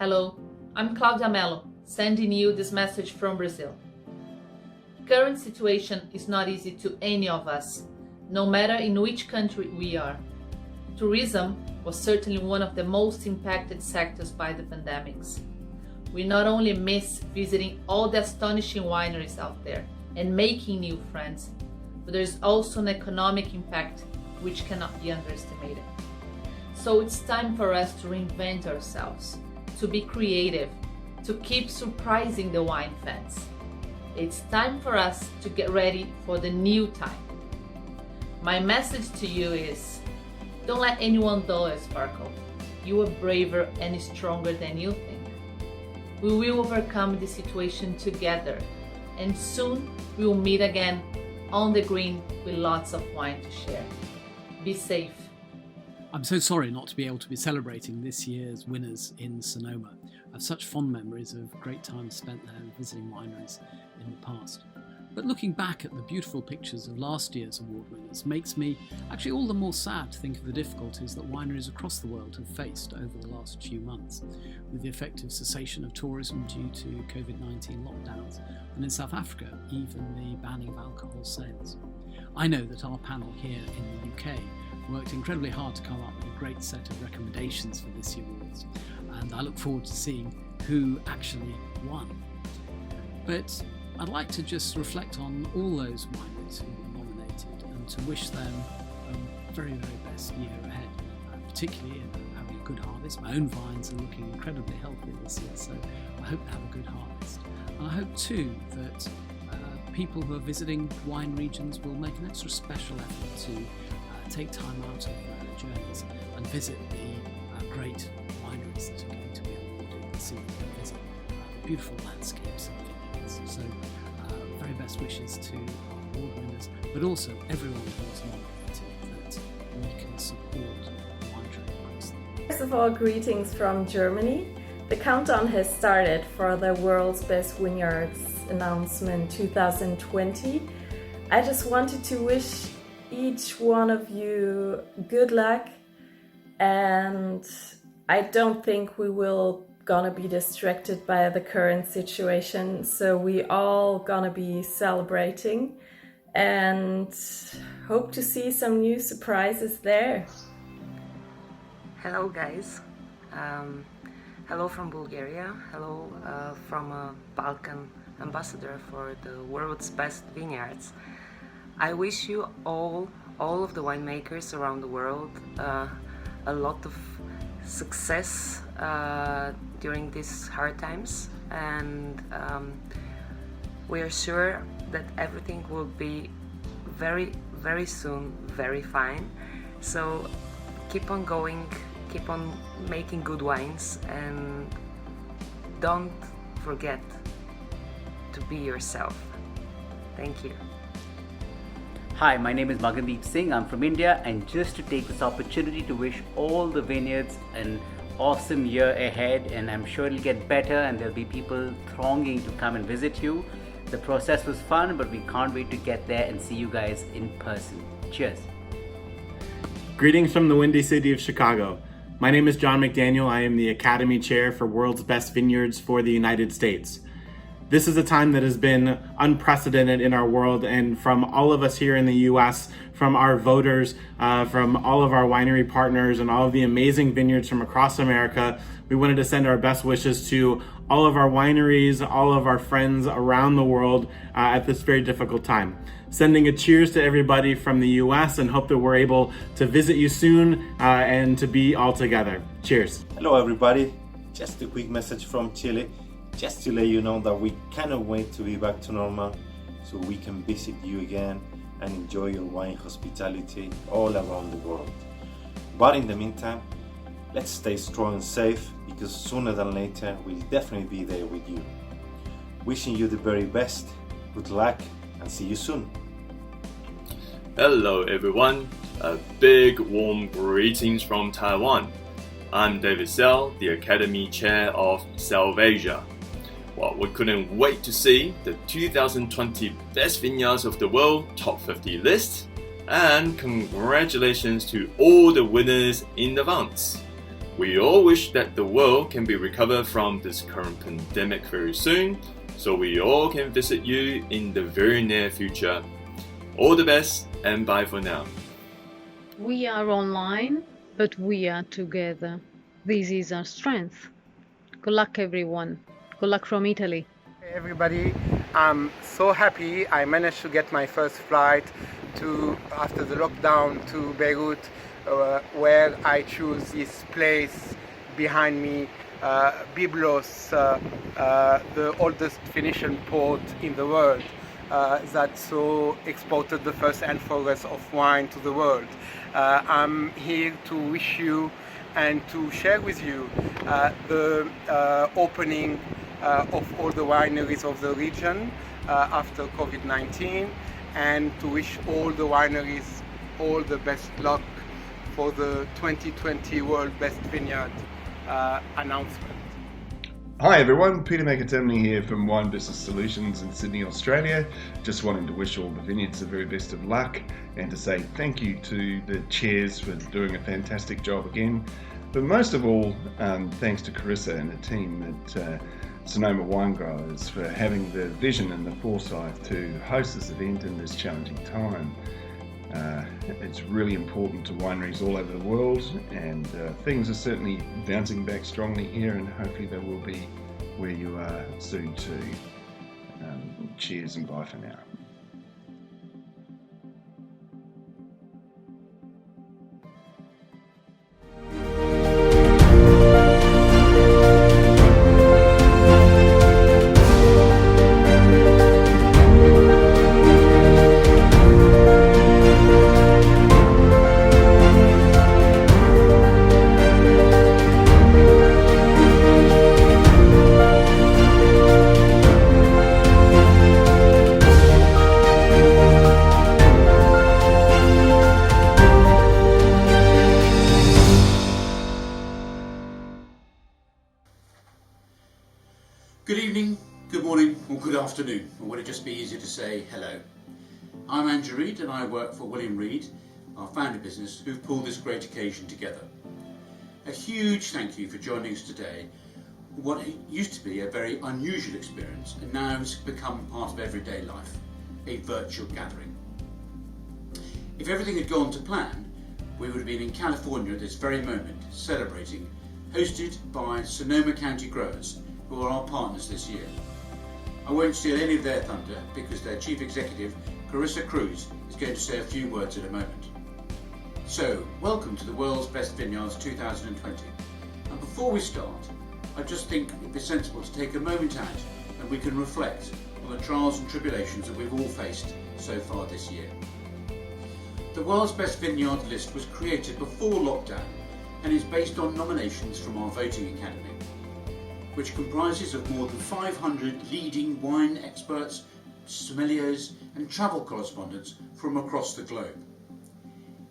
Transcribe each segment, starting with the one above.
Hello, I'm Claudia Mello, sending you this message from Brazil. Current situation is not easy to any of us, no matter in which country we are. Tourism was certainly one of the most impacted sectors by the pandemics. We not only miss visiting all the astonishing wineries out there and making new friends, but there's also an economic impact which cannot be underestimated. So it's time for us to reinvent ourselves, to be creative, to keep surprising the wine fans. It's time for us to get ready for the new time. My message to you is, don't let anyone dull your sparkle. You are braver and stronger than you think. We will overcome the situation together, and soon we will meet again on the green with lots of wine to share. Be safe. I'm so sorry not to be able to be celebrating this year's winners in Sonoma. I have such fond memories of great times spent there visiting wineries in the past. But looking back at the beautiful pictures of last year's award winners makes me actually all the more sad to think of the difficulties that wineries across the world have faced over the last few months, with the effective cessation of tourism due to COVID-19 lockdowns, and in South Africa, even the banning of alcohol sales. I know that our panel here in the UK worked incredibly hard to come up with a great set of recommendations for this year's awards, and I look forward to seeing who actually won. But I'd like to just reflect on all those wineries who were nominated and to wish them a very, very best year ahead, particularly in having a good harvest. My own vines are looking incredibly healthy this year, so I hope to have a good harvest. And I hope too that people who are visiting wine regions will make an extra special effort to take time out of their journeys and visit the great wineries that are going to be awarded this year, and visit the beautiful landscapes and vineyards. So very best wishes to our award winners, but also everyone who is nominated, that we can support the wine trade across the world. First of all, greetings from Germany. The countdown has started for the World's Best Vineyards announcement 2020. I just wanted to wish each one of you good luck, and I don't think we will gonna be distracted by the current situation, so we all gonna be celebrating and hope to see some new surprises there. Hello guys, hello from Bulgaria, hello from a Balkan ambassador for the World's Best Vineyards. I wish you all of the winemakers around the world a lot of success during these hard times, and we are sure that everything will be very, very soon very fine. So keep on going, keep on making good wines, and don't forget to be yourself. Thank you. Hi, my name is Magandeep Singh. I'm from India, and just to take this opportunity to wish all the vineyards an awesome year ahead, and I'm sure it'll get better and there'll be people thronging to come and visit you. The process was fun, but we can't wait to get there and see you guys in person. Cheers. Greetings from the windy city of Chicago. My name is John McDaniel. I am the Academy Chair for World's Best Vineyards for the United States. This is a time that has been unprecedented in our world, and from all of us here in the US, from our voters, from all of our winery partners and all of the amazing vineyards from across America, we wanted to send our best wishes to all of our wineries, all of our friends around the world at this very difficult time. Sending a cheers to everybody from the US, and hope that we're able to visit you soon and to be all together. Cheers. Hello everybody, just a quick message from Chile. Just to let you know that we cannot wait to be back to normal so we can visit you again and enjoy your wine hospitality all around the world. But in the meantime, let's stay strong and safe, because sooner than later we'll definitely be there with you. Wishing you the very best, good luck, and see you soon. Hello everyone, a big warm greetings from Taiwan. I'm David Sell, the Academy Chair of South Asia. Well, we couldn't wait to see the 2020 Best Vineyards of the World Top 50 list, and congratulations to all the winners in advance. We all wish that the world can be recovered from this current pandemic very soon, so we all can visit you in the very near future. All the best and bye for now. We are online, but we are together. This is our strength. Good luck, everyone. Good luck from Italy. Hey everybody, I'm so happy I managed to get my first flight after the lockdown to Beirut, where I choose this place behind me, Byblos, the oldest Phoenician port in the world, that so exported the first amphoras of wine to the world. I'm here to wish you and to share with you the opening of all the wineries of the region after COVID-19, and to wish all the wineries all the best luck for the 2020 World Best Vineyard announcement. Hi everyone, Peter Macadamney here from Wine Business Solutions in Sydney, Australia. Just wanting to wish all the vineyards the very best of luck and to say thank you to the chairs for doing a fantastic job again. But most of all, thanks to Carissa and the team at Sonoma Winegrowers for having the vision and the foresight to host this event in this challenging time. It's really important to wineries all over the world, and things are certainly bouncing back strongly here, and hopefully they will be where you are soon too. Cheers and bye for now. Good evening, good morning, or good afternoon, or would it just be easier to say hello? I'm Andrew Reid and I work for William Reid, our family business, who've pulled this great occasion together. A huge thank you for joining us today. What used to be a very unusual experience and now has become part of everyday life, a virtual gathering. If everything had gone to plan, we would have been in California at this very moment, celebrating, hosted by Sonoma County Growers, who are our partners this year. I won't steal any of their thunder because their Chief Executive, Carissa Cruz, is going to say a few words in a moment. So, welcome to the World's Best Vineyards 2020. And before we start, I just think it'd be sensible to take a moment out and we can reflect on the trials and tribulations that we've all faced so far this year. The World's Best Vineyards list was created before lockdown and is based on nominations from our voting academy, which comprises of more than 500 leading wine experts, sommeliers and travel correspondents from across the globe.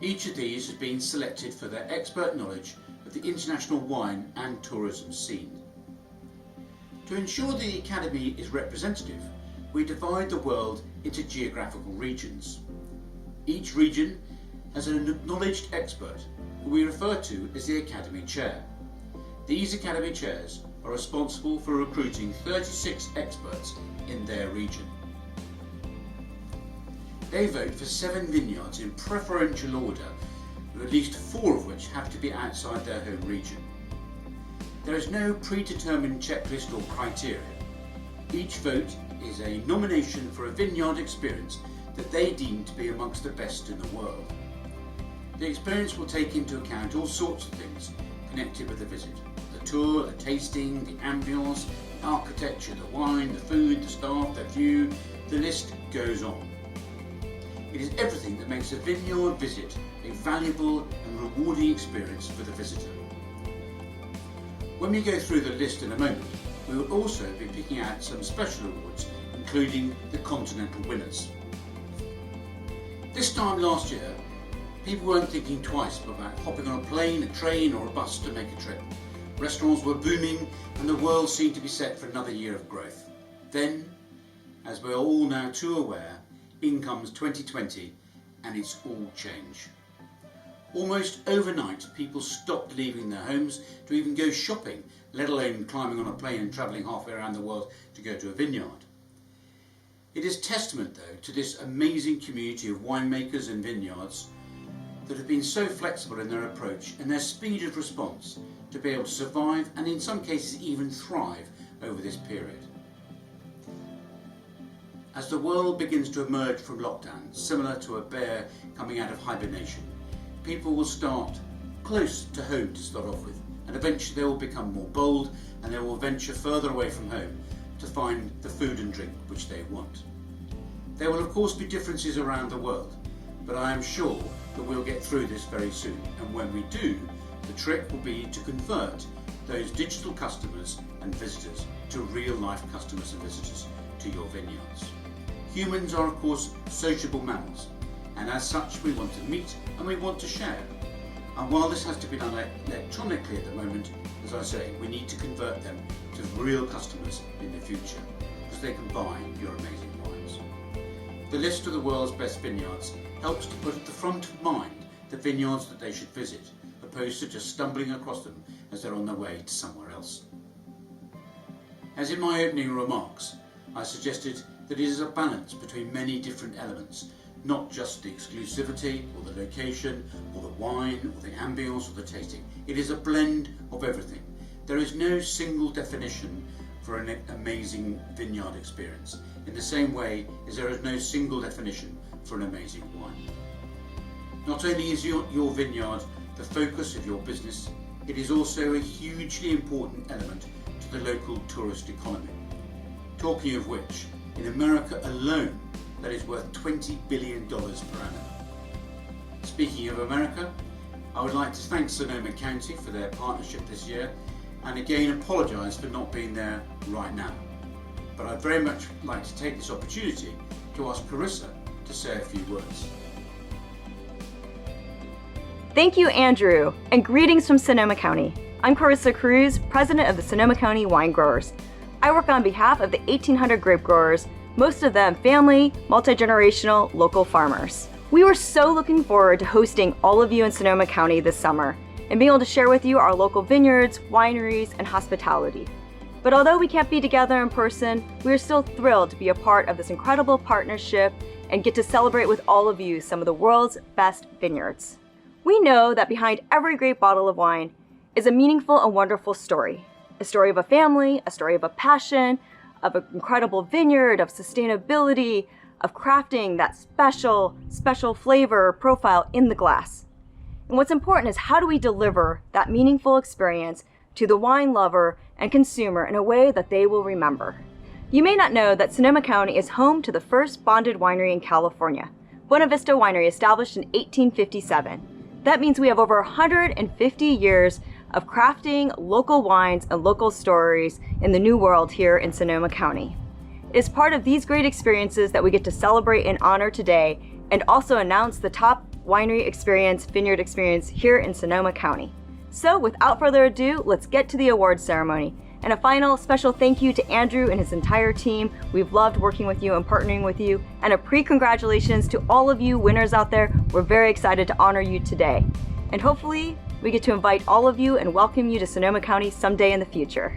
Each of these has been selected for their expert knowledge of the international wine and tourism scene. To ensure the Academy is representative, we divide the world into geographical regions. Each region has an acknowledged expert who we refer to as the Academy Chair. These Academy Chairs are responsible for recruiting 36 experts in their region. They vote for 7 vineyards in preferential order, at least 4 of which have to be outside their home region. There is no predetermined checklist or criteria. Each vote is a nomination for a vineyard experience that they deem to be amongst the best in the world. The experience will take into account all sorts of things connected with the visit. The tour, the tasting, the ambience, the architecture, the wine, the food, the staff, the view, the list goes on. It is everything that makes a vineyard visit a valuable and rewarding experience for the visitor. When we go through the list in a moment, we will also be picking out some special awards, including the Continental winners. This time last year, people weren't thinking twice about hopping on a plane, a train or a bus to make a trip. Restaurants were booming and the world seemed to be set for another year of growth. Then, as we're all now too aware, in comes 2020 and it's all change. Almost overnight, people stopped leaving their homes to even go shopping, let alone climbing on a plane and travelling halfway around the world to go to a vineyard. It is testament, though, to this amazing community of winemakers and vineyards that have been so flexible in their approach and their speed of response to be able to survive and in some cases even thrive over this period. As the world begins to emerge from lockdown, similar to a bear coming out of hibernation, people will start close to home to start off with, and eventually they will become more bold and they will venture further away from home to find the food and drink which they want. There will of course be differences around the world, but I am sure that we'll get through this very soon, and when we do, the trick will be to convert those digital customers and visitors to real life customers and visitors to your vineyards. Humans are of course sociable mammals, and as such we want to meet and we want to share. And while this has to be done electronically at the moment, as I say, we need to convert them to real customers in the future, because they can buy your amazing wines. The list of the world's best vineyards helps to put at the front of mind the vineyards that they should visit, opposed to just stumbling across them as they're on their way to somewhere else. As in my opening remarks, I suggested that it is a balance between many different elements, not just the exclusivity or the location or the wine or the ambience or the tasting. It is a blend of everything. There is no single definition for an amazing vineyard experience, in the same way as there is no single definition for an amazing wine. Not only is your vineyard the focus of your business, it is also a hugely important element to the local tourist economy. Talking of which, in America alone, that is worth $20 billion per annum. Speaking of America, I would like to thank Sonoma County for their partnership this year, and again apologise for not being there right now. But I'd very much like to take this opportunity to ask Carissa to say a few words. Thank you, Andrew, and greetings from Sonoma County. I'm Carissa Cruz, president of the Sonoma County Winegrowers. I work on behalf of the 1,800 grape growers, most of them family, multi-generational, local farmers. We were so looking forward to hosting all of you in Sonoma County this summer and being able to share with you our local vineyards, wineries, and hospitality. But although we can't be together in person, we are still thrilled to be a part of this incredible partnership and get to celebrate with all of you some of the world's best vineyards. We know that behind every great bottle of wine is a meaningful and wonderful story. A story of a family, a story of a passion, of an incredible vineyard, of sustainability, of crafting that special flavor profile in the glass. And what's important is how do we deliver that meaningful experience to the wine lover and consumer in a way that they will remember. You may not know that Sonoma County is home to the first bonded winery in California, Buena Vista Winery, established in 1857. That means we have over 150 years of crafting local wines and local stories in the new world here in Sonoma County. It is part of these great experiences that we get to celebrate and honor today, and also announce the top winery experience, vineyard experience here in Sonoma County. So without further ado, let's get to the awards ceremony. And a final special thank you to Andrew and his entire team. We've loved working with you and partnering with you. And a pre-congratulations to all of you winners out there. We're very excited to honor you today. And hopefully we get to invite all of you and welcome you to Sonoma County someday in the future.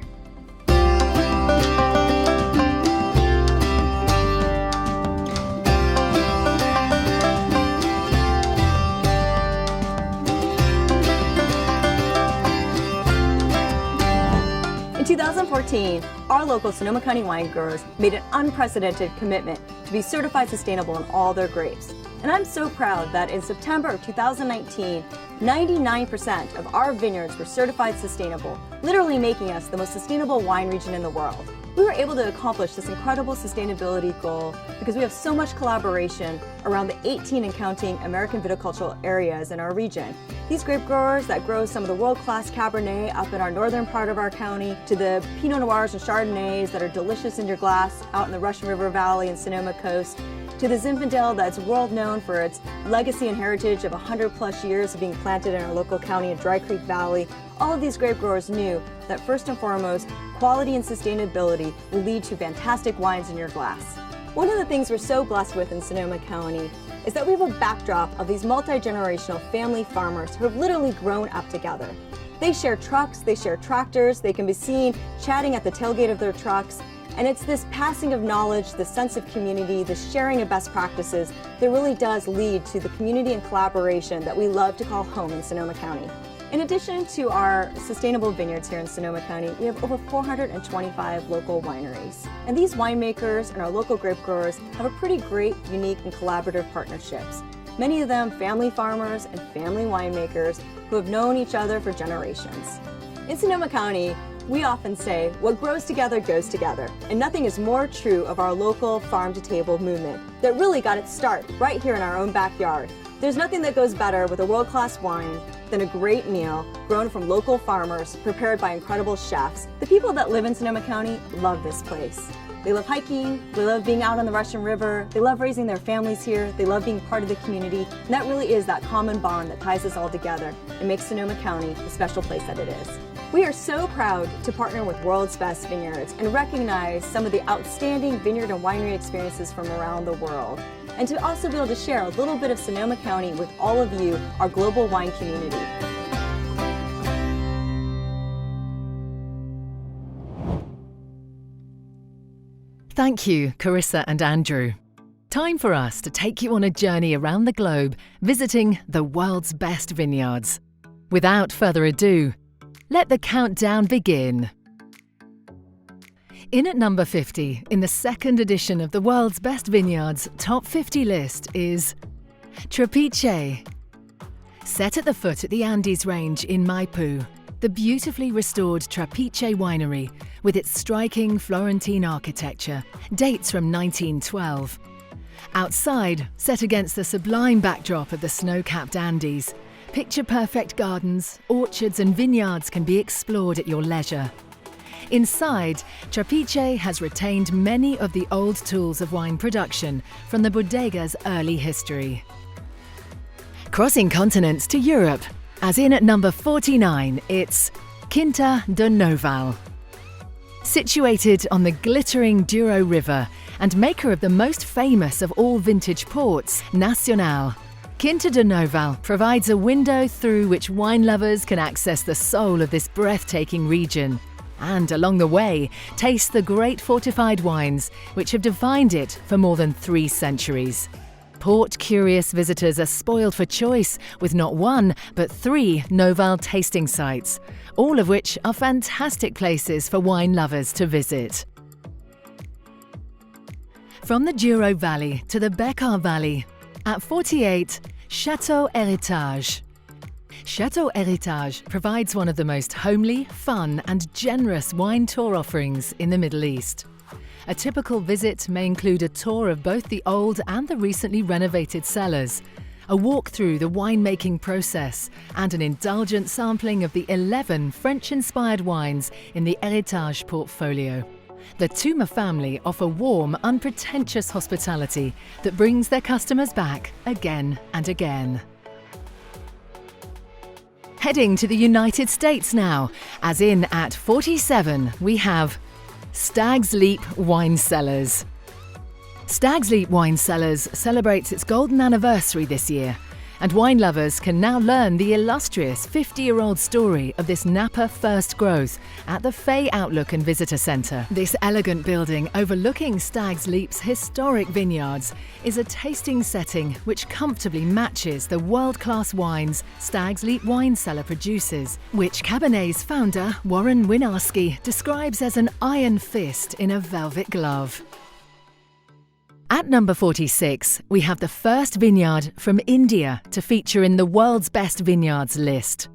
In 2014, our local Sonoma County Winegrowers made an unprecedented commitment to be certified sustainable in all their grapes. And I'm so proud that in September of 2019, 99% of our vineyards were certified sustainable, literally making us the most sustainable wine region in the world. We were able to accomplish this incredible sustainability goal because we have so much collaboration around the 18 and counting American viticultural areas in our region. These grape growers that grow some of the world-class Cabernet up in our northern part of our county, to the Pinot Noirs and Chardonnays that are delicious in your glass out in the Russian River Valley and Sonoma Coast, to the Zinfandel that's world known for its legacy and heritage of 100+ years of being planted in our local county in Dry Creek Valley. All of these grape growers knew that first and foremost, quality and sustainability will lead to fantastic wines in your glass. One of the things we're so blessed with in Sonoma County is that we have a backdrop of these multi-generational family farmers who have literally grown up together. They share trucks, they share tractors, they can be seen chatting at the tailgate of their trucks, and it's this passing of knowledge, the sense of community, the sharing of best practices that really does lead to the community and collaboration that we love to call home in Sonoma County. In addition to our sustainable vineyards here in Sonoma County, we have over 425 local wineries. And these winemakers and our local grape growers have a pretty great, unique, and collaborative partnerships. Many of them family farmers and family winemakers who have known each other for generations. In Sonoma County, we often say, what grows together goes together. And nothing is more true of our local farm-to-table movement that really got its start right here in our own backyard. There's nothing that goes better with a world-class wine than a great meal grown from local farmers, prepared by incredible chefs. The people that live in Sonoma County love this place. They love hiking, they love being out on the Russian River, they love raising their families here, they love being part of the community, and that really is that common bond that ties us all together and makes Sonoma County the special place that it is. We are so proud to partner with World's Best Vineyards and recognize some of the outstanding vineyard and winery experiences from around the world, and to also be able to share a little bit of Sonoma County with all of you, our global wine community. Thank you, Carissa and Andrew. Time for us to take you on a journey around the globe, visiting the world's best vineyards. Without further ado, let the countdown begin. In at number 50, in the second edition of the World's Best Vineyards Top 50 list is Trapiche. Set at the foot of the Andes Range in Maipú, the beautifully restored Trapiche Winery, with its striking Florentine architecture, dates from 1912. Outside, set against the sublime backdrop of the snow-capped Andes, picture-perfect gardens, orchards and vineyards can be explored at your leisure. Inside, Trapiche has retained many of the old tools of wine production from the bodega's early history. Crossing continents to Europe, as in at number 49, it's Quinta do Noval. Situated on the glittering Douro River and maker of the most famous of all vintage ports, Nacional, Quinta do Noval provides a window through which wine lovers can access the soul of this breathtaking region, and along the way, taste the great fortified wines which have defined it for more than 3 centuries. Port-curious visitors are spoiled for choice with not 1 but 3 Noval tasting sites, all of which are fantastic places for wine lovers to visit. From the Douro Valley to the Becar Valley, at 48, Chateau Héritage. Chateau Héritage provides one of the most homely, fun and generous wine tour offerings in the Middle East. A typical visit may include a tour of both the old and the recently renovated cellars, a walk through the winemaking process, and an indulgent sampling of the 11 French-inspired wines in the Héritage portfolio. The Tuma family offer warm, unpretentious hospitality that brings their customers back again and again. Heading to the United States now, as in at 47 we have Stag's Leap Wine Cellars. Stag's Leap Wine Cellars celebrates its golden anniversary this year, and wine lovers can now learn the illustrious 50-year-old story of this Napa first growth at the Fay Outlook and Visitor Centre. This elegant building overlooking Stag's Leap's historic vineyards is a tasting setting which comfortably matches the world-class wines Stag's Leap Wine Cellar produces, which Cabernet's founder, Warren Winarski, describes as an iron fist in a velvet glove. At number 46, we have the first vineyard from India to feature in the World's Best Vineyards list,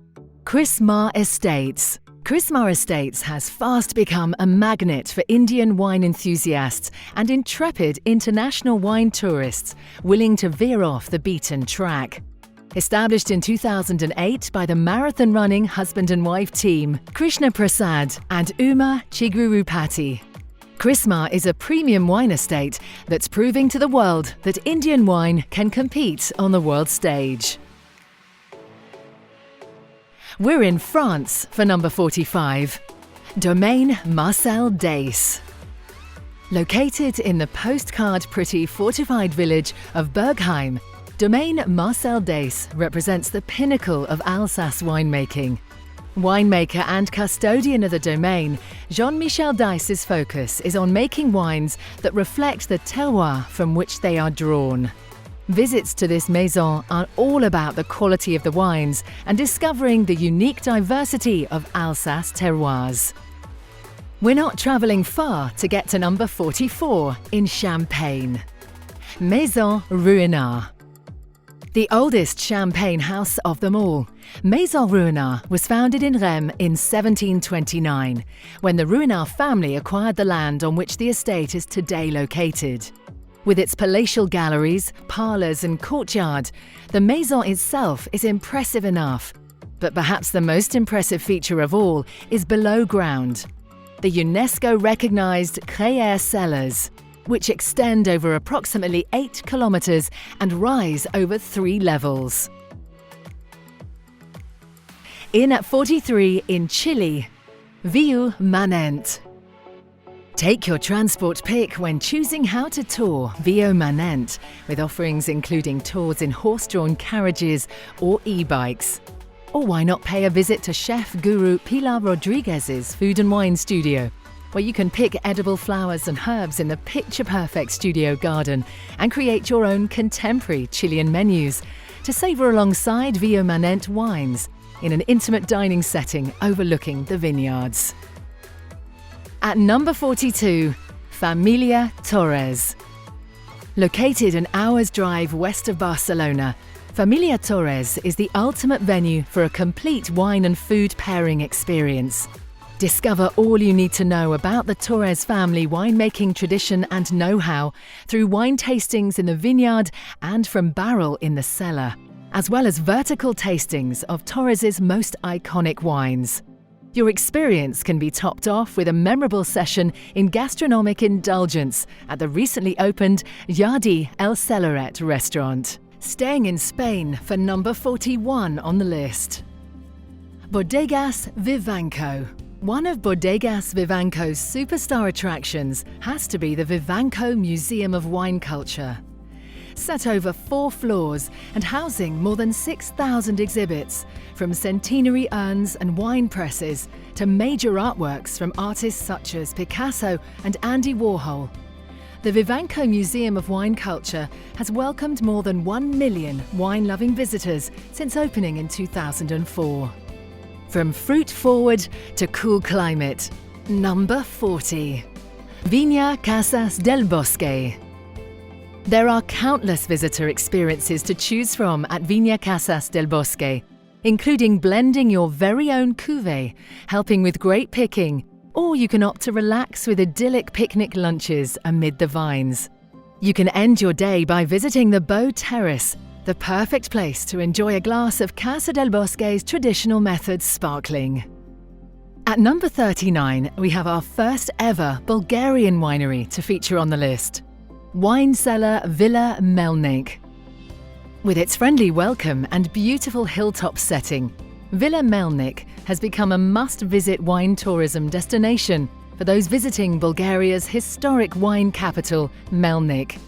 Chrismar Estates. Chrismar Estates has fast become a magnet for Indian wine enthusiasts and intrepid international wine tourists willing to veer off the beaten track. Established in 2008 by the marathon running husband and wife team, Krishna Prasad and Uma Chigurupati, Chrismar is a premium wine estate that's proving to the world that Indian wine can compete on the world stage. We're in France for number 45, Domaine Marcel Dace. Located in the postcard pretty fortified village of Bergheim, Domaine Marcel Dace represents the pinnacle of Alsace winemaking. Winemaker and custodian of the domain, Jean-Michel Dace's focus is on making wines that reflect the terroir from which they are drawn. Visits to this maison are all about the quality of the wines and discovering the unique diversity of Alsace terroirs. We're not travelling far to get to number 44 in Champagne. Maison Ruinart. The oldest champagne house of them all, Maison Ruinart was founded in Rheims in 1729, when the Ruinart family acquired the land on which the estate is today located. With its palatial galleries, parlours and courtyard, the maison itself is impressive enough. But perhaps the most impressive feature of all is below ground. The UNESCO-recognised Créer cellars, which extend over approximately 8 kilometres and rise over 3 levels. In at 43 in Chile, Viu Manent. Take your transport pick when choosing how to tour Viu Manent, with offerings including tours in horse-drawn carriages or e-bikes. Or why not pay a visit to chef guru Pilar Rodriguez's food and wine studio, where you can pick edible flowers and herbs in the picture-perfect studio garden and create your own contemporary Chilean menus to savour alongside Viu Manent wines in an intimate dining setting overlooking the vineyards. At number 42, Familia Torres. Located an hour's drive west of Barcelona, Familia Torres is the ultimate venue for a complete wine and food pairing experience. Discover all you need to know about the Torres family winemaking tradition and know-how through wine tastings in the vineyard and from barrel in the cellar, as well as vertical tastings of Torres's most iconic wines. Your experience can be topped off with a memorable session in gastronomic indulgence at the recently opened Yardi El Cellaret restaurant. Staying in Spain for number 41 on the list. Bodegas Vivanco. One of Bodegas Vivanco's superstar attractions has to be the Vivanco Museum of Wine Culture. Set over 4 floors and housing more than 6,000 exhibits, from centenary urns and wine presses to major artworks from artists such as Picasso and Andy Warhol. The Vivanco Museum of Wine Culture has welcomed more than 1 million wine-loving visitors since opening in 2004. From fruit forward to cool climate, number 40. Viña Casas del Bosque. There are countless visitor experiences to choose from at Viña Casas del Bosque, including blending your very own cuvée, helping with great picking, or you can opt to relax with idyllic picnic lunches amid the vines. You can end your day by visiting the Beau Terrace, the perfect place to enjoy a glass of Casa del Bosque's traditional method sparkling. At number 39, we have our first ever Bulgarian winery to feature on the list, Wine Cellar Villa Melnik. With its friendly welcome and beautiful hilltop setting, Villa Melnik has become a must-visit wine tourism destination for those visiting Bulgaria's historic wine capital, Melnik.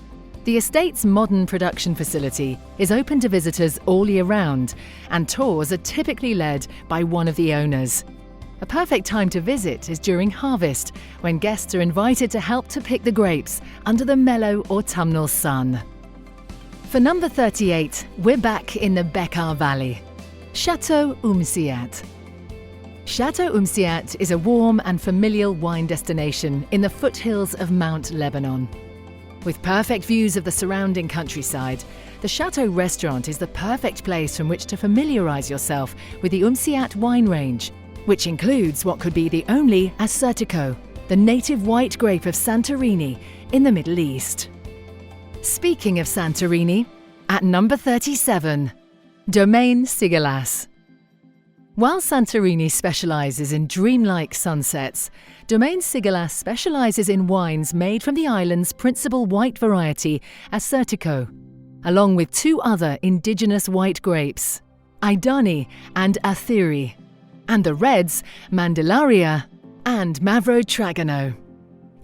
The estate's modern production facility is open to visitors all year round, and tours are typically led by one of the owners. A perfect time to visit is during harvest, when guests are invited to help to pick the grapes under the mellow autumnal sun. For number 38, we're back in the Bekaa Valley. Chateau Umsiat. Chateau Umsiat is a warm and familial wine destination in the foothills of Mount Lebanon. With perfect views of the surrounding countryside, the Chateau restaurant is the perfect place from which to familiarise yourself with the Umsiat wine range, which includes what could be the only Assyrtiko, the native white grape of Santorini in the Middle East. Speaking of Santorini, at number 37, Domaine Sigalas. While Santorini specialises in dreamlike sunsets, Domaine Sigalas specialises in wines made from the island's principal white variety, Assyrtiko, along with 2 other indigenous white grapes, Idani and Athiri, and the reds, Mandilaria and Mavro Tragano.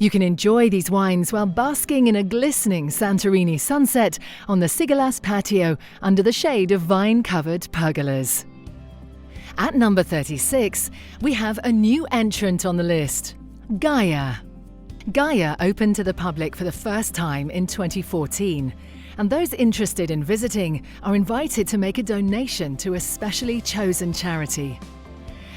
You can enjoy these wines while basking in a glistening Santorini sunset on the Sigalas patio under the shade of vine-covered pergolas. At number 36, we have a new entrant on the list, Gaia. Gaia opened to the public for the first time in 2014, and those interested in visiting are invited to make a donation to a specially chosen charity.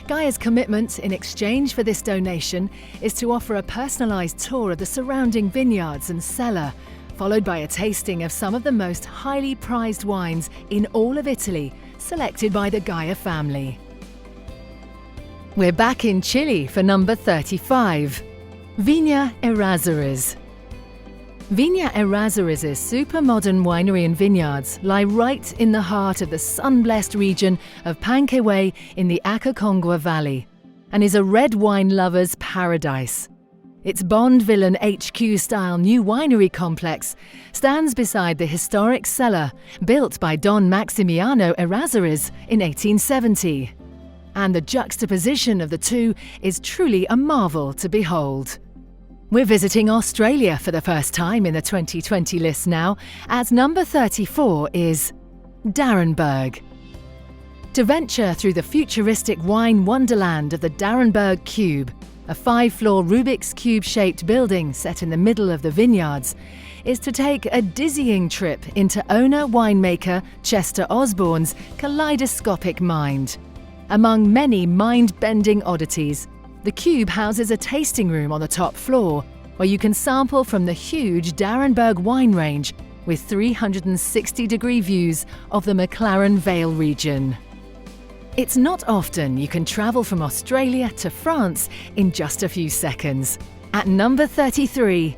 Gaia's commitment in exchange for this donation is to offer a personalised tour of the surrounding vineyards and cellar, followed by a tasting of some of the most highly prized wines in all of Italy, selected by the Gaia family. We're back in Chile for number 35, Viña Errázuriz. Viña Errázuriz' super modern winery and vineyards lie right in the heart of the sun-blessed region of Panquehue in the Aconcagua Valley and is a red wine lover's paradise. Its Bond Villain HQ-style new winery complex stands beside the historic cellar built by Don Maximiano Errázuriz in 1870. And the juxtaposition of the two is truly a marvel to behold. We're visiting Australia for the first time in the 2020 list now, as number 34 is D'Arenberg. To venture through the futuristic wine wonderland of the D'Arenberg Cube, a 5-floor Rubik's Cube-shaped building set in the middle of the vineyards, is to take a dizzying trip into owner-winemaker Chester Osborne's kaleidoscopic mind. Among many mind-bending oddities, the Cube houses a tasting room on the top floor where you can sample from the huge D'Arenberg wine range with 360-degree views of the McLaren Vale region. It's not often you can travel from Australia to France in just a few seconds. At number 33,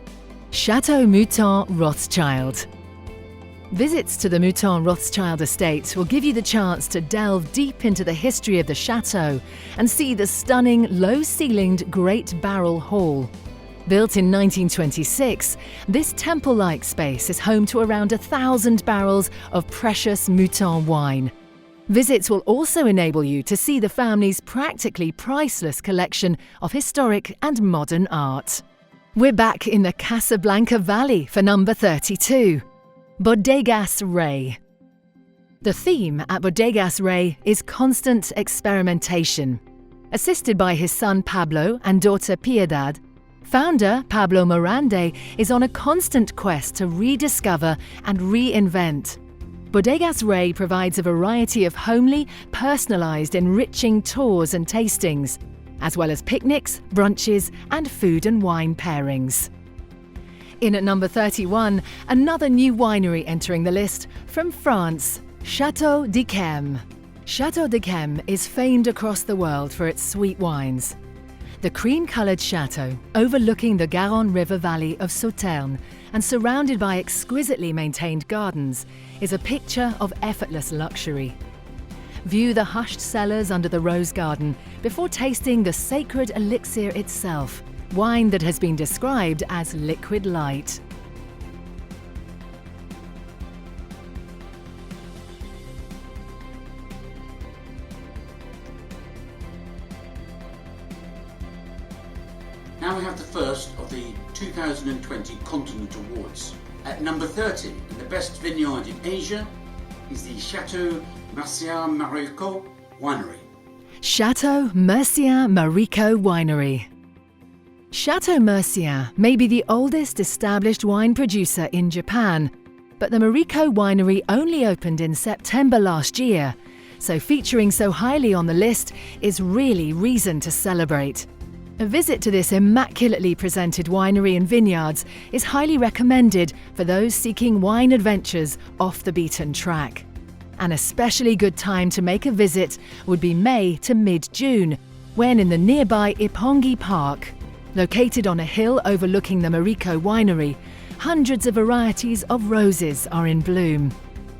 Chateau Mouton Rothschild. Visits to the Mouton Rothschild estate will give you the chance to delve deep into the history of the chateau and see the stunning, low-ceilinged Great Barrel Hall. Built in 1926, this temple-like space is home to around 1,000 barrels of precious Mouton wine. Visits will also enable you to see the family's practically priceless collection of historic and modern art. We're back in the Casablanca Valley for number 32. Bodegas Rey. The theme at Bodegas Rey is constant experimentation. Assisted by his son Pablo and daughter Piedad, founder Pablo Morande is on a constant quest to rediscover and reinvent. Bodegas Rey provides a variety of homely, personalised, enriching tours and tastings, as well as picnics, brunches, and food and wine pairings. In at number 31, another new winery entering the list from France, Château d'Yquem. Château d'Yquem is famed across the world for its sweet wines. The cream-coloured chateau, overlooking the Garonne River valley of Sauternes and surrounded by exquisitely maintained gardens, is a picture of effortless luxury. View the hushed cellars under the rose garden before tasting the sacred elixir itself, wine that has been described as liquid light. Now we have the first of the 2020 Continental Awards. At number 30, in the best vineyard in Asia, is the Chateau Mercier Marico Winery. Chateau Mercier Marico Winery. Chateau Mercier may be the oldest established wine producer in Japan, but the Marico Winery only opened in September last year, so featuring so highly on the list is really reason to celebrate. A visit to this immaculately presented winery and vineyards is highly recommended for those seeking wine adventures off the beaten track. An especially good time to make a visit would be May to mid-June, when in the nearby Ipongi Park, located on a hill overlooking the Marico Winery, hundreds of varieties of roses are in bloom.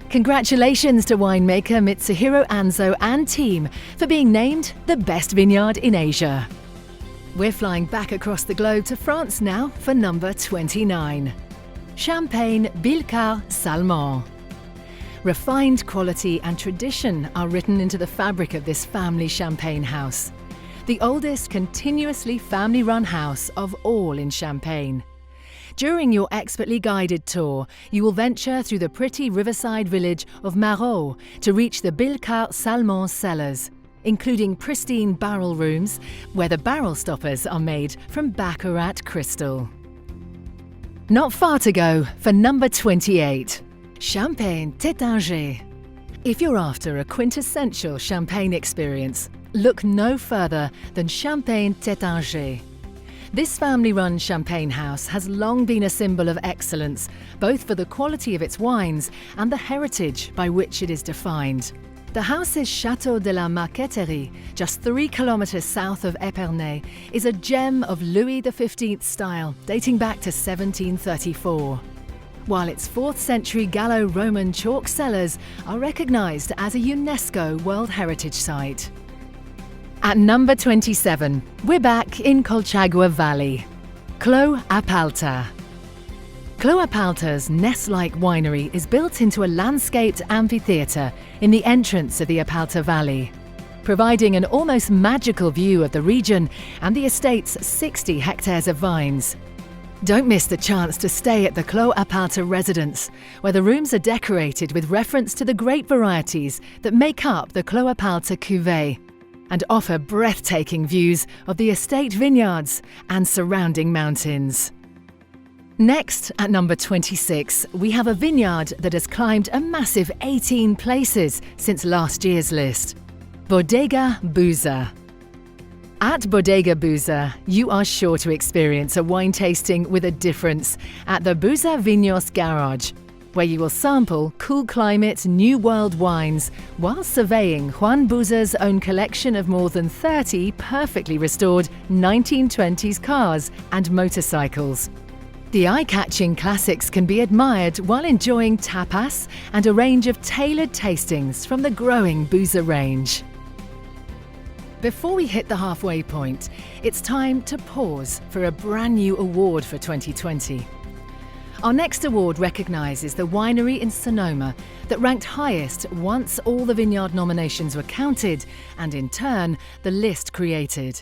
Congratulations to winemaker Mitsuhiro Anzo and team for being named the best vineyard in Asia. We're flying back across the globe to France now for number 29. Champagne Bilcar Salmon. Refined quality and tradition are written into the fabric of this family champagne house. the oldest continuously family-run house of all in Champagne. During your expertly guided tour, you will venture through the pretty riverside village of Marot to reach the Bilcart Salmon cellars, including pristine barrel rooms where the barrel stoppers are made from Baccarat crystal. Not far to go for number 28, Champagne Tétinger. If you're after a quintessential Champagne experience, look no further than Champagne Tétinger. This family-run Champagne house has long been a symbol of excellence, both for the quality of its wines and the heritage by which it is defined. The house's Château de la Marqueterie, just 3 kilometers south of Épernay, is a gem of Louis XV style dating back to 1734. While its 4th century Gallo-Roman chalk cellars are recognised as a UNESCO World Heritage Site. At number 27, we're back in Colchagua Valley. Clos Apalta. Clos Apalta's nest-like winery is built into a landscaped amphitheatre in the entrance of the Apalta Valley, providing an almost magical view of the region and the estate's 60 hectares of vines. Don't miss the chance to stay at the Clos Apalta residence, where the rooms are decorated with reference to the grape varieties that make up the Clos Apalta cuvée, and offer breathtaking views of the estate vineyards and surrounding mountains. Next, at number 26, we have a vineyard that has climbed a massive 18 places since last year's list. Bodega Buza. At Bodega Buza, you are sure to experience a wine tasting with a difference at the Buza Viños Garage, where you will sample cool climate, new world wines while surveying Juan Buza's own collection of more than 30 perfectly restored 1920s cars and motorcycles. The eye-catching classics can be admired while enjoying tapas and a range of tailored tastings from the growing Buza range. Before we hit the halfway point, it's time to pause for a brand new award for 2020. Our next award recognises the winery in Sonoma that ranked highest once all the vineyard nominations were counted and in turn the list created.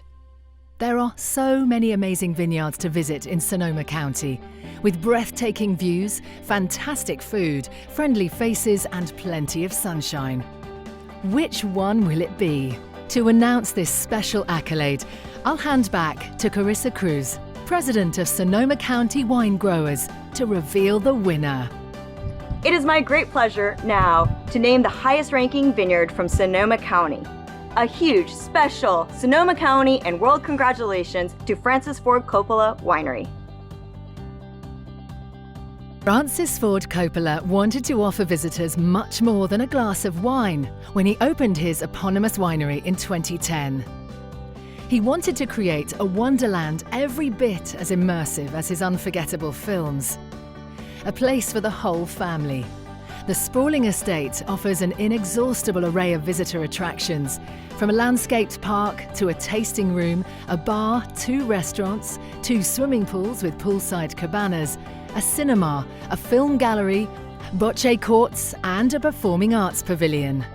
There are so many amazing vineyards to visit in Sonoma County, with breathtaking views, fantastic food, friendly faces and plenty of sunshine. Which one will it be? To announce this special accolade, I'll hand back to Carissa Cruz, President of Sonoma County Winegrowers, to reveal the winner. It is my great pleasure now to name the highest-ranking vineyard from Sonoma County. A huge, special Sonoma County and world congratulations to Francis Ford Coppola Winery. Francis Ford Coppola wanted to offer visitors much more than a glass of wine when he opened his eponymous winery in 2010. He wanted to create a wonderland every bit as immersive as his unforgettable films. A place for the whole family. The sprawling estate offers an inexhaustible array of visitor attractions, from a landscaped park to a tasting room, a bar, 2 restaurants, 2 swimming pools with poolside cabanas, a cinema, a film gallery, bocce courts and a performing arts pavilion.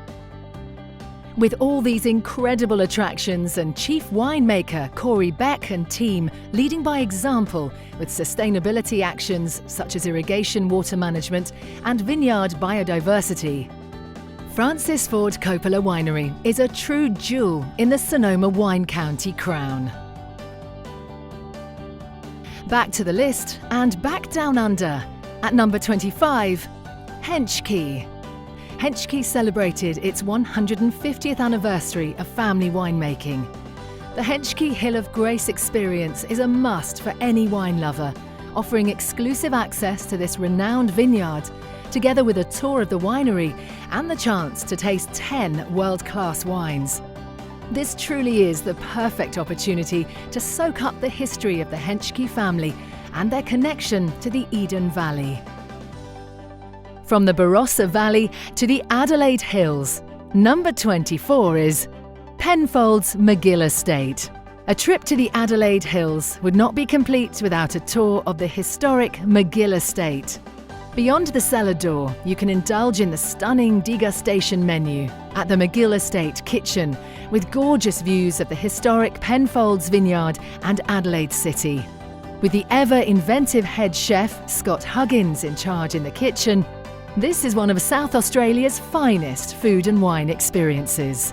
With all these incredible attractions and chief winemaker Corey Beck and team leading by example with sustainability actions such as irrigation water management and vineyard biodiversity, Francis Ford Coppola Winery is a true jewel in the Sonoma Wine County crown. Back to the list and back down under. At number 25, Henschke. Henschke celebrated its 150th anniversary of family winemaking. The Henschke Hill of Grace experience is a must for any wine lover, offering exclusive access to this renowned vineyard, together with a tour of the winery and the chance to taste 10 world-class wines. This truly is the perfect opportunity to soak up the history of the Henschke family and their connection to the Eden Valley. From the Barossa Valley to the Adelaide Hills, number 24 is Penfolds McGill Estate. A trip to the Adelaide Hills would not be complete without a tour of the historic McGill Estate. Beyond the cellar door, you can indulge in the stunning degustation menu at the McGill Estate kitchen, with gorgeous views of the historic Penfolds Vineyard and Adelaide City. With the ever-inventive head chef, Scott Huggins, in charge in the kitchen, this is one of South Australia's finest food and wine experiences.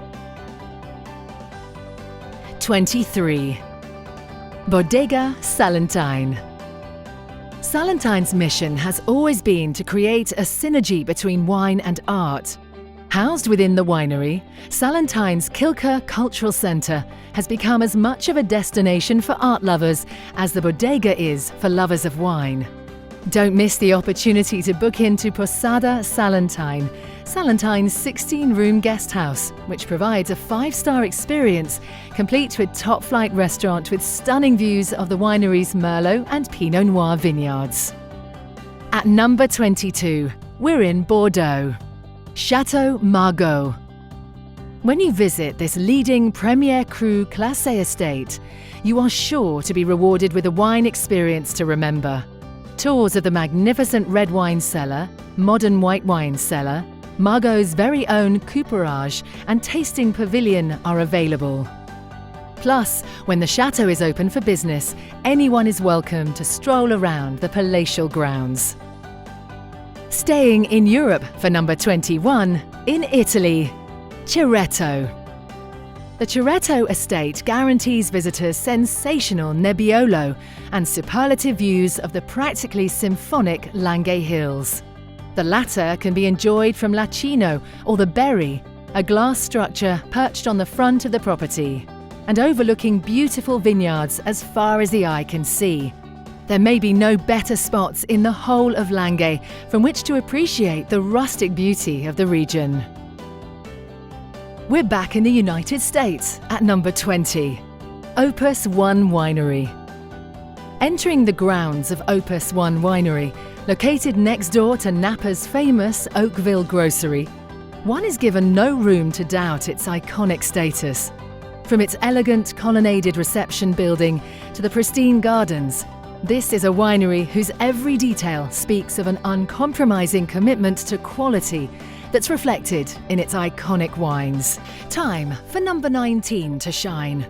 23. Bodega Salentine. Salentine's mission has always been to create a synergy between wine and art. Housed within the winery, Salentine's Kilka Cultural Centre has become as much of a destination for art lovers as the bodega is for lovers of wine. Don't miss the opportunity to book into Posada Salentine, Salentine's 16-room guest house, which provides a 5-star experience, complete with top-flight restaurant with stunning views of the winery's Merlot and Pinot Noir vineyards. At number 22, we're in Bordeaux. Chateau Margaux. When you visit this leading Premier Cru Classé estate, you are sure to be rewarded with a wine experience to remember. Tours of the magnificent red wine cellar, modern white wine cellar, Margaux's very own cooperage and tasting pavilion are available. Plus, when the chateau is open for business, anyone is welcome to stroll around the palatial grounds. Staying in Europe for number 21, in Italy, Cerreto. The Cerreto estate guarantees visitors sensational Nebbiolo and superlative views of the practically symphonic Langhe Hills. The latter can be enjoyed from Lacino or the Berry, a glass structure perched on the front of the property, and overlooking beautiful vineyards as far as the eye can see. There may be no better spots in the whole of Langhe from which to appreciate the rustic beauty of the region. We're back in the United States at number 20, Opus One Winery. Entering the grounds of Opus One Winery, located next door to Napa's famous Oakville grocery, one is given no room to doubt its iconic status. From its elegant colonnaded reception building to the pristine gardens, this is a winery whose every detail speaks of an uncompromising commitment to quality that's reflected in its iconic wines. Time for number 19 to shine.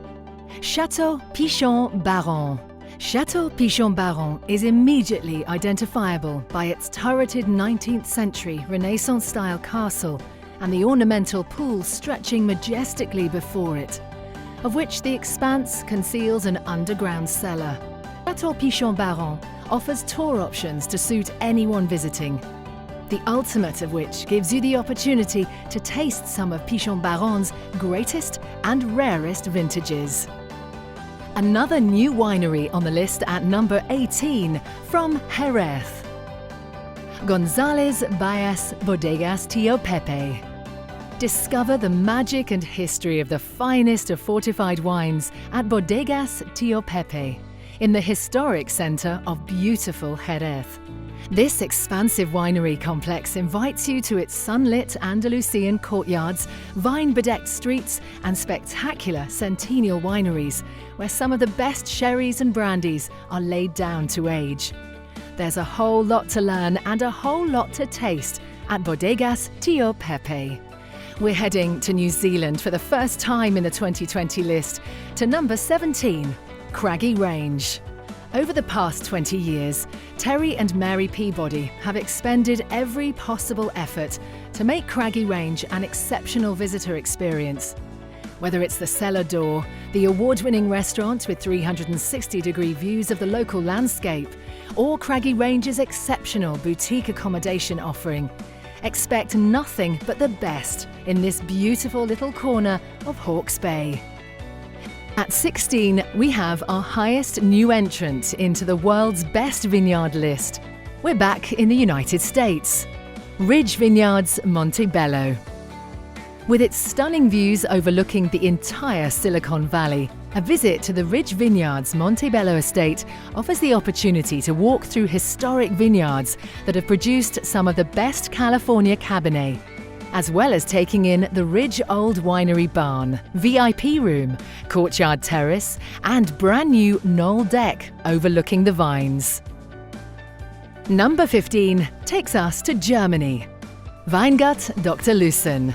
Chateau Pichon Baron. Chateau Pichon Baron is immediately identifiable by its turreted 19th century Renaissance-style castle and the ornamental pool stretching majestically before it, of which the expanse conceals an underground cellar. Chateau Pichon Baron offers tour options to suit anyone visiting, the ultimate of which gives you the opportunity to taste some of Pichon Baron's greatest and rarest vintages. Another new winery on the list at number 18 from Jerez. González Baez Bodegas Tío Pepe. Discover the magic and history of the finest of fortified wines at Bodegas Tío Pepe, in the historic centre of beautiful Jerez. This expansive winery complex invites you to its sunlit Andalusian courtyards, vine-bedecked streets and spectacular centennial wineries, where some of the best sherries and brandies are laid down to age. There's a whole lot to learn and a whole lot to taste at Bodegas Tío Pepe. We're heading to New Zealand for the first time in the 2020 list, to number 17, Craggy Range. Over the past 20 years, Terry and Mary Peabody have expended every possible effort to make Craggy Range an exceptional visitor experience. Whether it's the cellar door, the award-winning restaurant with 360-degree views of the local landscape, or Craggy Range's exceptional boutique accommodation offering, expect nothing but the best in this beautiful little corner of Hawke's Bay. At 16, we have our highest new entrant into the world's best vineyard list. We're back in the United States. Ridge Vineyards Montebello. With its stunning views overlooking the entire Silicon Valley, a visit to the Ridge Vineyards Montebello estate offers the opportunity to walk through historic vineyards that have produced some of the best California Cabernet, as well as taking in the Ridge Old Winery Barn, VIP room, courtyard terrace, and brand new knoll deck overlooking the vines. Number 15 takes us to Germany. Weingut Dr. Lucen.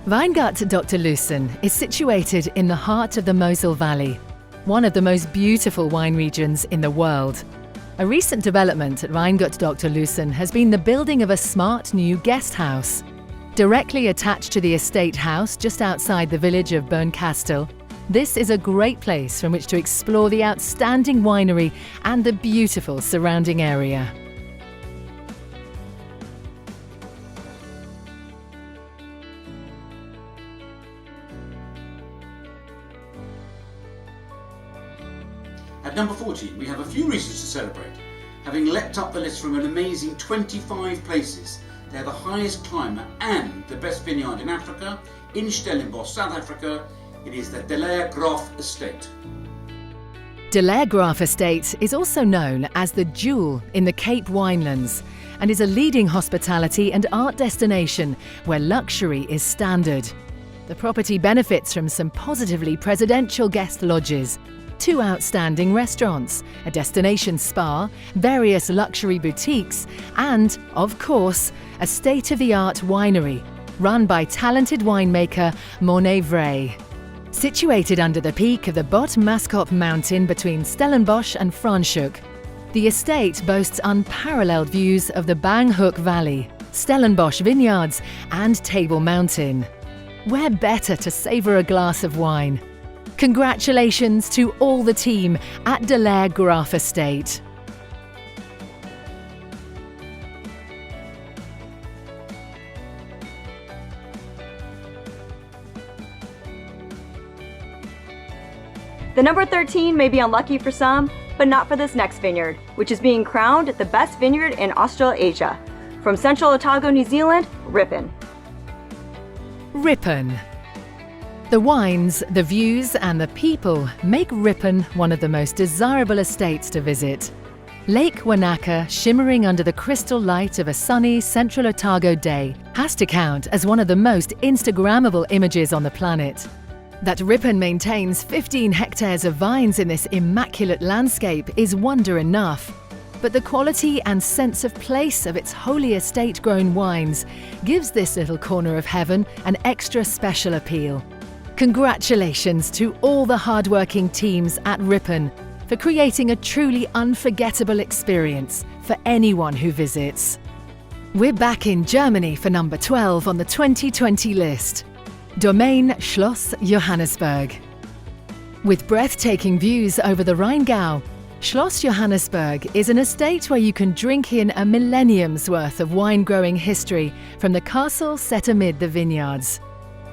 Weingut Dr. Lucen is situated in the heart of the Mosel Valley, one of the most beautiful wine regions in the world. A recent development at Weingut Dr. Lucen has been the building of a smart new guest house. Directly attached to the estate house just outside the village of Bernkastel, this is a great place from which to explore the outstanding winery and the beautiful surrounding area. At number 14, we have a few reasons to celebrate. Having leapt up the list from an amazing 25 places, they're the highest climber and the best vineyard in Africa, in Stellenbosch, South Africa. It is the De Laer Graaf Estate. De Laer Graaf Estate is also known as the Jewel in the Cape Winelands and is a leading hospitality and art destination where luxury is standard. The property benefits from some positively presidential guest lodges, 2 outstanding restaurants, a destination spa, various luxury boutiques, and, of course, a state-of-the-art winery run by talented winemaker Monet Vrey. Situated under the peak of the Bot Maskop mountain between Stellenbosch and Franschhoek, the estate boasts unparalleled views of the Banghoek Valley, Stellenbosch Vineyards, and Table Mountain. Where better to savour a glass of wine? Congratulations to all the team at De Laer Graaf Estate. The number 13 may be unlucky for some, but not for this next vineyard, which is being crowned the best vineyard in Australasia. From Central Otago, New Zealand, Ripon. Ripon. The wines, the views and the people make Ripon one of the most desirable estates to visit. Lake Wanaka, shimmering under the crystal light of a sunny Central Otago day, has to count as one of the most Instagrammable images on the planet. That Ripon maintains 15 hectares of vines in this immaculate landscape is wonder enough. But the quality and sense of place of its wholly estate-grown wines gives this little corner of heaven an extra special appeal. Congratulations to all the hard-working teams at Ripon for creating a truly unforgettable experience for anyone who visits. We're back in Germany for number 12 on the 2020 list. Domain Schloss Johannesburg. With breathtaking views over the Rheingau, Schloss Johannesburg is an estate where you can drink in a millennium's worth of wine-growing history from the castle set amid the vineyards.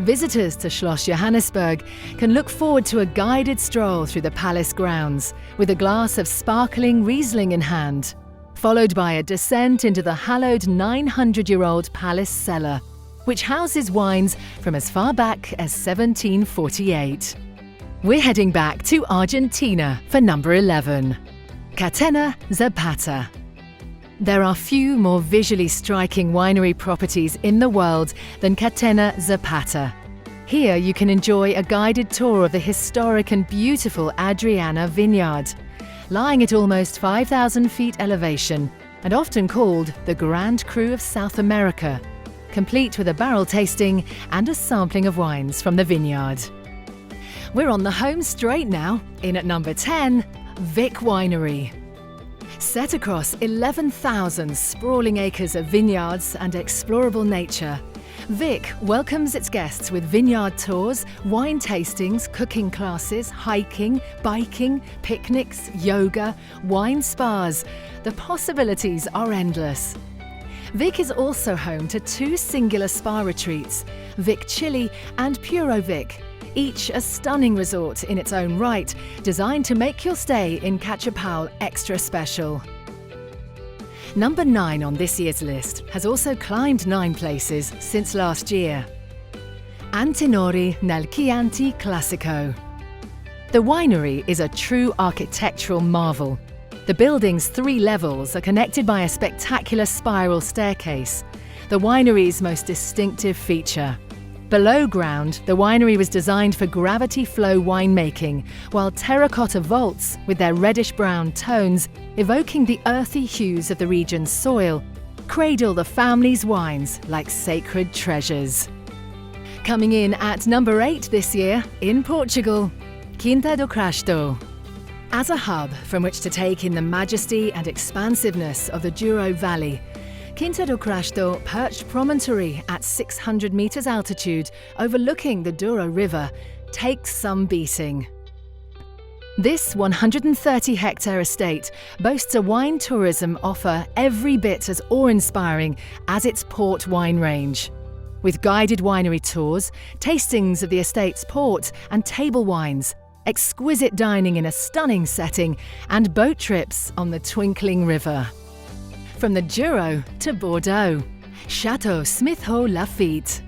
Visitors to Schloss Johannesburg can look forward to a guided stroll through the palace grounds with a glass of sparkling Riesling in hand, followed by a descent into the hallowed 900-year-old palace cellar, which houses wines from as far back as 1748. We're heading back to Argentina for number 11. Catena Zapata. There are few more visually striking winery properties in the world than Catena Zapata. Here you can enjoy a guided tour of the historic and beautiful Adriana vineyard, lying at almost 5,000 feet elevation and often called the Grand Cru of South America, complete with a barrel tasting and a sampling of wines from the vineyard. We're on the home straight now, in at number 10, Vic Winery. Set across 11,000 sprawling acres of vineyards and explorable nature, Vic welcomes its guests with vineyard tours, wine tastings, cooking classes, hiking, biking, picnics, yoga, wine spas. The possibilities are endless. Vic is also home to 2 singular spa retreats, Vic Chile and Puro Vic, each a stunning resort in its own right, designed to make your stay in Cachapal extra special. Number 9 on this year's list has also climbed 9 places since last year. Antinori nel Chianti Classico. The winery is a true architectural marvel. The building's 3 levels are connected by a spectacular spiral staircase, the winery's most distinctive feature. Below ground, the winery was designed for gravity flow winemaking, while terracotta vaults, with their reddish-brown tones, evoking the earthy hues of the region's soil, cradle the family's wines like sacred treasures. Coming in at number 8 this year, in Portugal, Quinta do Crasto. As a hub from which to take in the majesty and expansiveness of the Douro Valley, Quinta do Crasto, perched promontory at 600 metres altitude overlooking the Douro River, takes some beating. This 130-hectare estate boasts a wine tourism offer every bit as awe-inspiring as its port wine range. With guided winery tours, tastings of the estate's port and table wines, exquisite dining in a stunning setting, and boat trips on the twinkling river. From the Douro to Bordeaux, Château Smith-Haut Lafitte.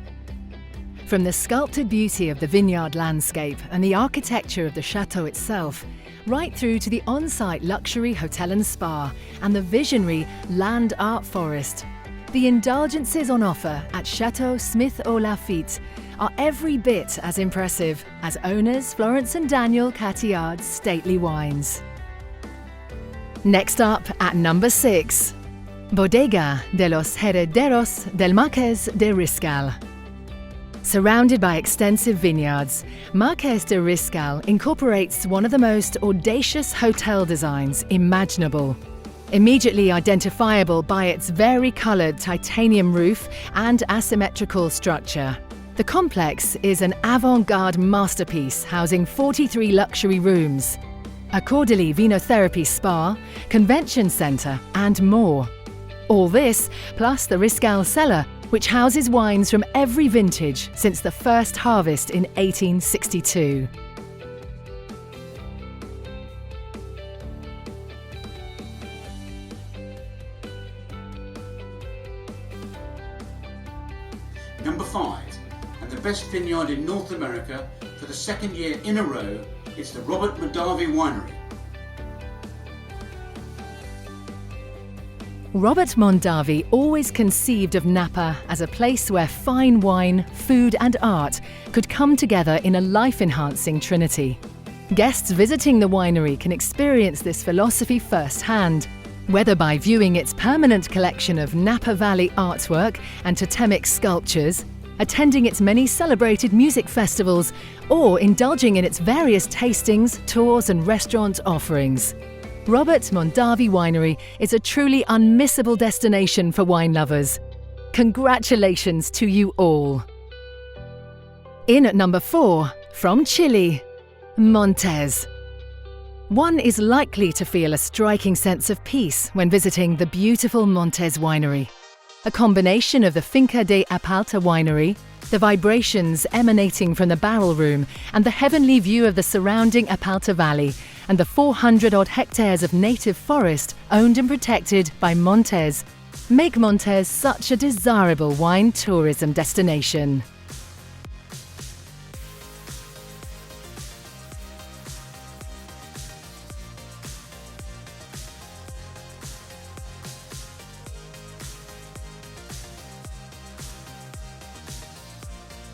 From the sculpted beauty of the vineyard landscape and the architecture of the chateau itself, right through to the on-site luxury hotel and spa and the visionary land art forest, the indulgences on offer at Château Smith-Haut Lafitte are every bit as impressive as owners Florence and Daniel Catillard's stately wines. Next up at number 6, Bodega de los Herederos del Marqués de Riscal. Surrounded by extensive vineyards, Marqués de Riscal incorporates one of the most audacious hotel designs imaginable. Immediately identifiable by its vari-coloured titanium roof and asymmetrical structure, the complex is an avant-garde masterpiece housing 43 luxury rooms, a Cordiali Vinotherapy spa, convention centre and more. All this, plus the Riscal cellar, which houses wines from every vintage since the first harvest in 1862. Number 5, and the best vineyard in North America for the second year in a row, is the Robert Mondavi Winery. Robert Mondavi always conceived of Napa as a place where fine wine, food and art could come together in a life-enhancing trinity. Guests visiting the winery can experience this philosophy firsthand, whether by viewing its permanent collection of Napa Valley artwork and totemic sculptures, attending its many celebrated music festivals, or indulging in its various tastings, tours and restaurant offerings. Robert Mondavi Winery is a truly unmissable destination for wine lovers. Congratulations to you all. In at number 4, from Chile, Montes. One is likely to feel a striking sense of peace when visiting the beautiful Montes Winery. A combination of the Finca de Apalta Winery, the vibrations emanating from the barrel room and the heavenly view of the surrounding Apalta Valley, and the 400-odd hectares of native forest owned and protected by Montes, make Montes such a desirable wine tourism destination.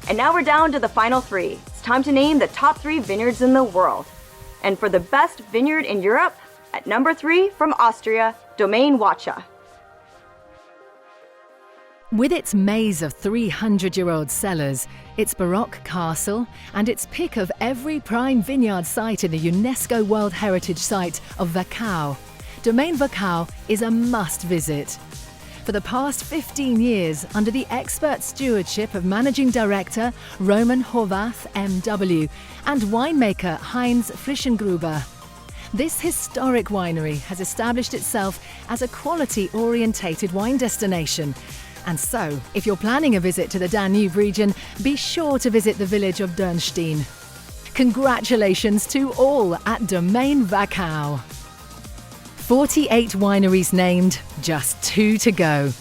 And now we're down to the final 3. It's time to name the top 3 vineyards in the world. And for the best vineyard in Europe, at number 3 from Austria, Domaine Wacha. With its maze of 300-year-old cellars, its Baroque castle, and its pick of every prime vineyard site in the UNESCO World Heritage Site of Wachau, Domaine Wachau is a must-visit. For the past 15 years, under the expert stewardship of Managing Director Roman Horvath M.W. and winemaker Heinz Frischengruber, this historic winery has established itself as a quality-orientated wine destination. And so, if you're planning a visit to the Danube region, be sure to visit the village of Dürnstein. Congratulations to all at Domaine Wachau. 48 wineries named, just 2 to go.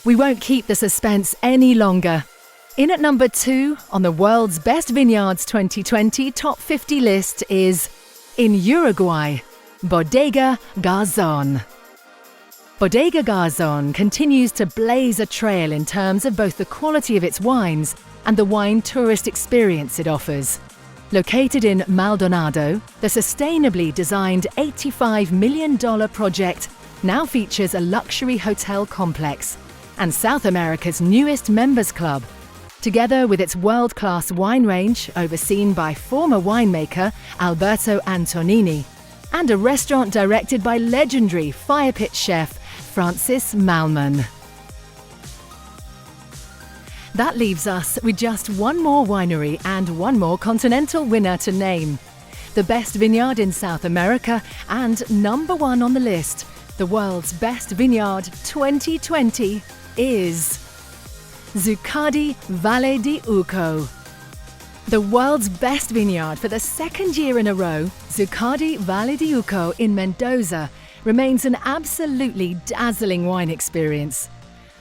We won't keep the suspense any longer. In at number 2 on the World's Best Vineyards 2020 Top 50 list is, in Uruguay, Bodega Garzón. Bodega Garzón continues to blaze a trail in terms of both the quality of its wines and the wine tourist experience it offers. Located in Maldonado, the sustainably designed $85 million project now features a luxury hotel complex and South America's newest members club. Together with its world-class wine range overseen by former winemaker Alberto Antonini and a restaurant directed by legendary fire pit chef Francis Malman. That leaves us with just one more winery and one more Continental winner to name. The best vineyard in South America and #1 on the list, the world's best vineyard 2020 is Zuccardi Valle di Uco. The world's best vineyard for the second year in a row, Zuccardi Valle di Uco in Mendoza remains an absolutely dazzling wine experience.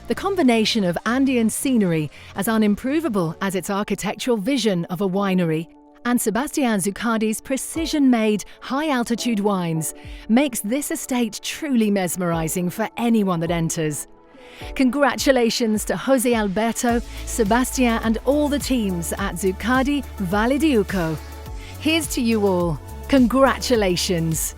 The combination of Andean scenery, as unimprovable as its architectural vision of a winery, and Sebastian Zuccardi's precision-made, high-altitude wines makes this estate truly mesmerizing for anyone that enters. Congratulations to Jose Alberto, Sebastian and all the teams at Zuccardi Valle di Uco. Here's to you all. Congratulations!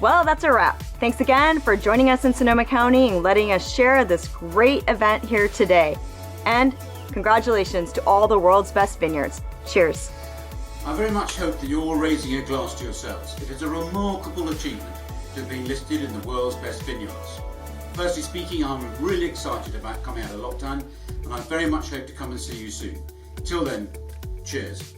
Well, that's a wrap. Thanks again for joining us in Sonoma County and letting us share this great event here today. And congratulations to all the world's best vineyards. Cheers. I very much hope that you're all raising a glass to yourselves. It is a remarkable achievement to have been listed in the world's best vineyards. Personally speaking, I'm really excited about coming out of lockdown, and I very much hope to come and see you soon. Till then, cheers.